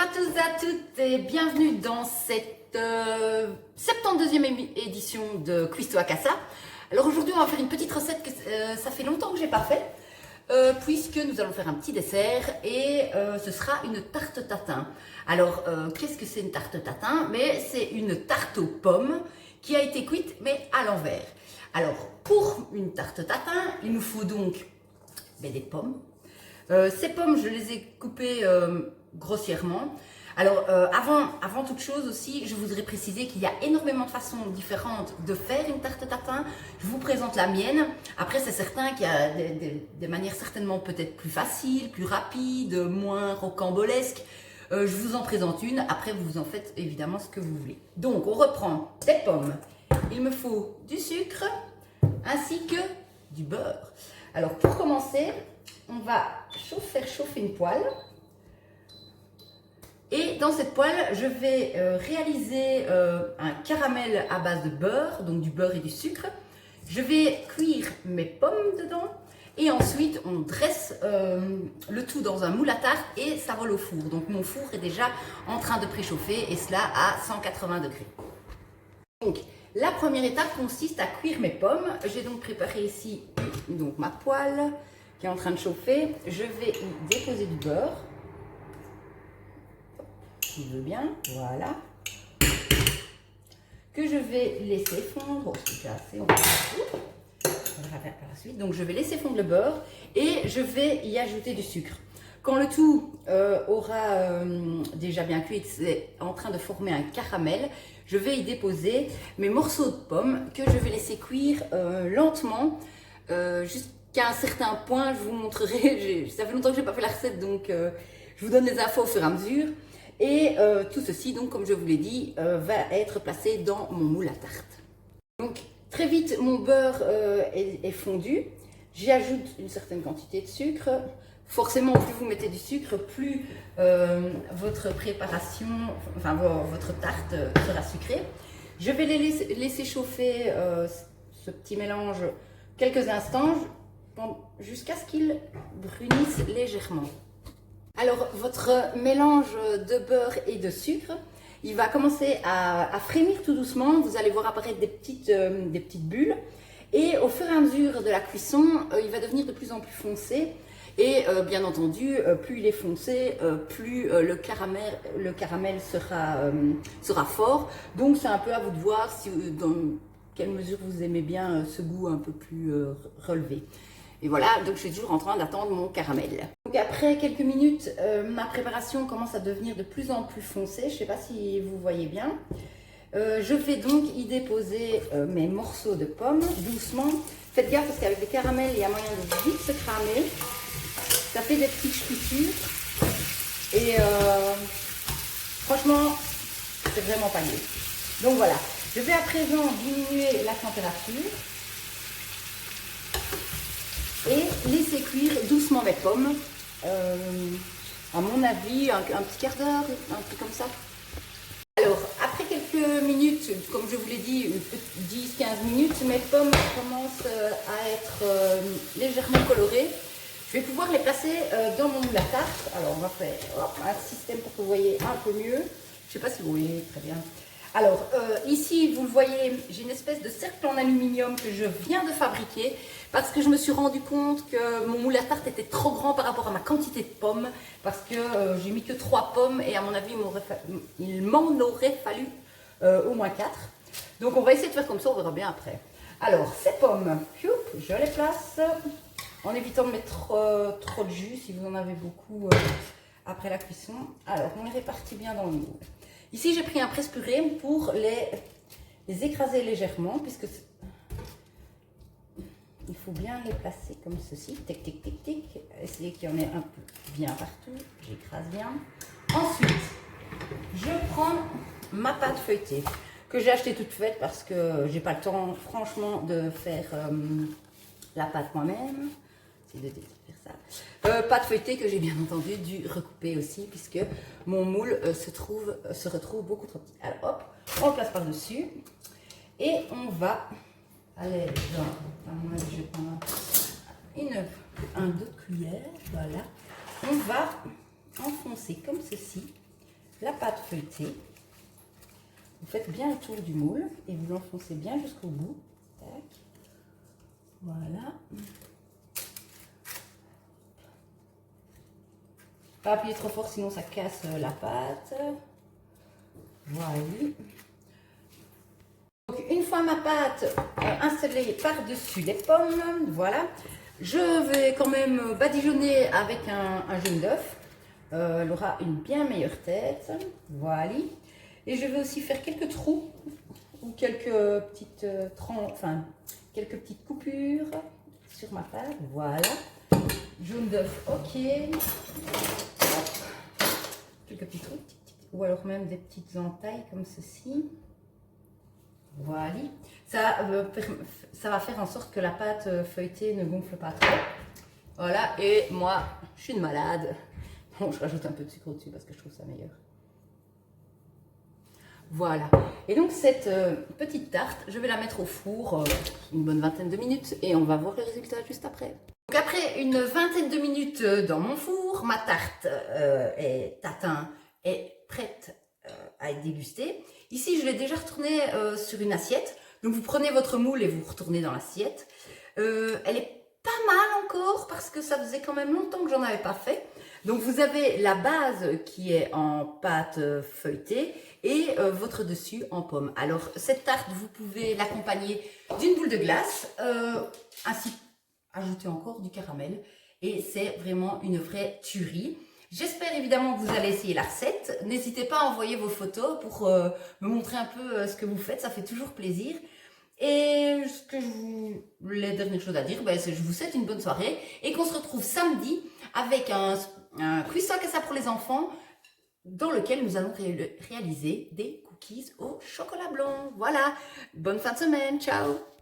à tous et à toutes et bienvenue dans cette 72e édition de Quiz to Akassa. Alors aujourd'hui on va faire une petite recette que ça fait longtemps que je n'ai pas fait puisque nous allons faire un petit dessert et ce sera une tarte tatin. Alors qu'est-ce que c'est une tarte tatin? Mais c'est une tarte aux pommes qui a été cuite mais à l'envers. Alors pour une tarte tatin il nous faut donc des pommes. Ces pommes, je les ai coupées grossièrement. Alors, avant toute chose aussi, je voudrais préciser qu'il y a énormément de façons différentes de faire une tarte tatin. Je vous présente la mienne. Après, c'est certain qu'il y a des manières certainement peut-être plus faciles, plus rapides, moins rocambolesques. Je vous en présente une. Après, vous en faites évidemment ce que vous voulez. Donc, on reprend des pommes. Il me faut du sucre ainsi que du beurre. Alors, pour commencer, on va faire chauffer une poêle et dans cette poêle je vais réaliser un caramel à base de beurre, donc du beurre et du sucre. Je vais cuire mes pommes dedans et ensuite on dresse le tout dans un moule à tarte et ça vole au four. Donc mon four est déjà en train de préchauffer et cela à 180 degrés. Donc la première étape consiste à cuire mes pommes. J'ai donc préparé ici donc ma poêle qui est en train de chauffer. Je vais y déposer du beurre, si je veux bien, voilà, que je vais laisser fondre. C'est assez, on va faire par la suite. Donc je vais laisser fondre le beurre et je vais y ajouter du sucre. Quand le tout aura déjà bien cuit, c'est en train de former un caramel, je vais y déposer mes morceaux de pommes que je vais laisser cuire lentement jusqu'à un certain point. Je vous montrerai, ça fait longtemps que je n'ai pas fait la recette, donc je vous donne les infos au fur et à mesure. Et tout ceci, donc comme je vous l'ai dit, va être placé dans mon moule à tarte. Donc très vite, mon beurre est fondu. J'y ajoute une certaine quantité de sucre. Forcément, plus vous mettez du sucre, plus votre préparation, enfin votre tarte sera sucrée. Je vais laisser chauffer ce petit mélange quelques instants jusqu'à ce qu'il brunisse légèrement. Alors, votre mélange de beurre et de sucre, il va commencer à frémir tout doucement. Vous allez voir apparaître des petites bulles. Et au fur et à mesure de la cuisson, il va devenir de plus en plus foncé. Et bien entendu, plus il est foncé, plus le caramel sera fort. Donc c'est un peu à vous de voir dans quelle mesure vous aimez bien ce goût un peu plus relevé. Et voilà, donc je suis toujours en train d'attendre mon caramel. Donc après quelques minutes, ma préparation commence à devenir de plus en plus foncée. Je ne sais pas si vous voyez bien. Je vais donc y déposer mes morceaux de pommes doucement. Faites gaffe parce qu'avec le caramel, il y a moyen de vite se cramer. Ça fait des petites chutures et franchement, c'est vraiment pas mieux. Donc voilà, je vais à présent diminuer la température et laisser cuire doucement mes pommes. À mon avis, un petit quart d'heure, un truc comme ça. Alors, après quelques minutes, comme je vous l'ai dit, 10-15 minutes, mes pommes commencent à être légèrement colorées. Je vais pouvoir les placer dans mon moule à tarte. Alors, on va faire un système pour que vous voyez un peu mieux. Je ne sais pas si vous voyez très bien. Alors, ici, vous le voyez, j'ai une espèce de cercle en aluminium que je viens de fabriquer parce que je me suis rendu compte que mon moule à tarte était trop grand par rapport à ma quantité de pommes parce que j'ai mis que 3 pommes et à mon avis, il m'en aurait fallu au moins 4. Donc, on va essayer de faire comme ça, on verra bien après. Alors, ces pommes, je les place en évitant de mettre trop de jus si vous en avez beaucoup après la cuisson. Alors, on les répartit bien dans le moule. Ici, j'ai pris un presse-purée pour les écraser légèrement, puisque il faut bien les placer comme ceci. Tic, tic, tic, tic. Essayez qu'il y en ait un peu bien partout. J'écrase bien. Ensuite, je prends ma pâte feuilletée, que j'ai achetée toute faite parce que j'ai pas le temps, franchement, de faire la pâte moi-même. C'est de faire ça. Pâte feuilletée que j'ai bien entendu dû recouper aussi puisque mon moule se retrouve beaucoup trop petit. Alors hop, on le place par-dessus et on va aller dans, à mon avis, je vais prendre 2 cuillères, voilà. On va enfoncer comme ceci la pâte feuilletée. Vous faites bien le tour du moule et vous l'enfoncez bien jusqu'au bout. Tac. Voilà. Pas appuyer trop fort sinon ça casse la pâte. Voilà. Donc une fois ma pâte installée par-dessus les pommes, voilà, je vais quand même badigeonner avec un jaune d'œuf. Elle aura une bien meilleure tête. Voilà. Et je vais aussi faire quelques trous ou quelques petites quelques petites coupures sur ma pâte. Voilà. Jaune d'œuf, ok. Hop. Quelques petits trous, ou alors même des petites entailles comme ceci. Voilà. Ça va faire en sorte que la pâte feuilletée ne gonfle pas trop. Voilà. Et moi, je suis une malade. Bon, je rajoute un peu de sucre au-dessus parce que je trouve ça meilleur. Voilà. Et donc cette petite tarte, je vais la mettre au four une bonne vingtaine de minutes et on va voir le résultat juste après. Donc après une vingtaine de minutes dans mon four, ma tarte tatin est prête à être dégustée. Ici, je l'ai déjà retournée sur une assiette. Donc vous prenez votre moule et vous retournez dans l'assiette. Elle est pas mal encore parce que ça faisait quand même longtemps que j'en avais pas fait. Donc vous avez la base qui est en pâte feuilletée et votre dessus en pomme. Alors cette tarte, vous pouvez l'accompagner d'une boule de glace, ainsi ajouter encore du caramel et c'est vraiment une vraie tuerie. J'espère évidemment que vous allez essayer la recette. N'hésitez pas à envoyer vos photos pour me montrer un peu ce que vous faites, ça fait toujours plaisir. Et ce que les dernières choses à dire, c'est que je vous souhaite une bonne soirée et qu'on se retrouve samedi avec un quiz à ça pour les enfants dans lequel nous allons réaliser des cookies au chocolat blanc. Voilà, bonne fin de semaine, ciao!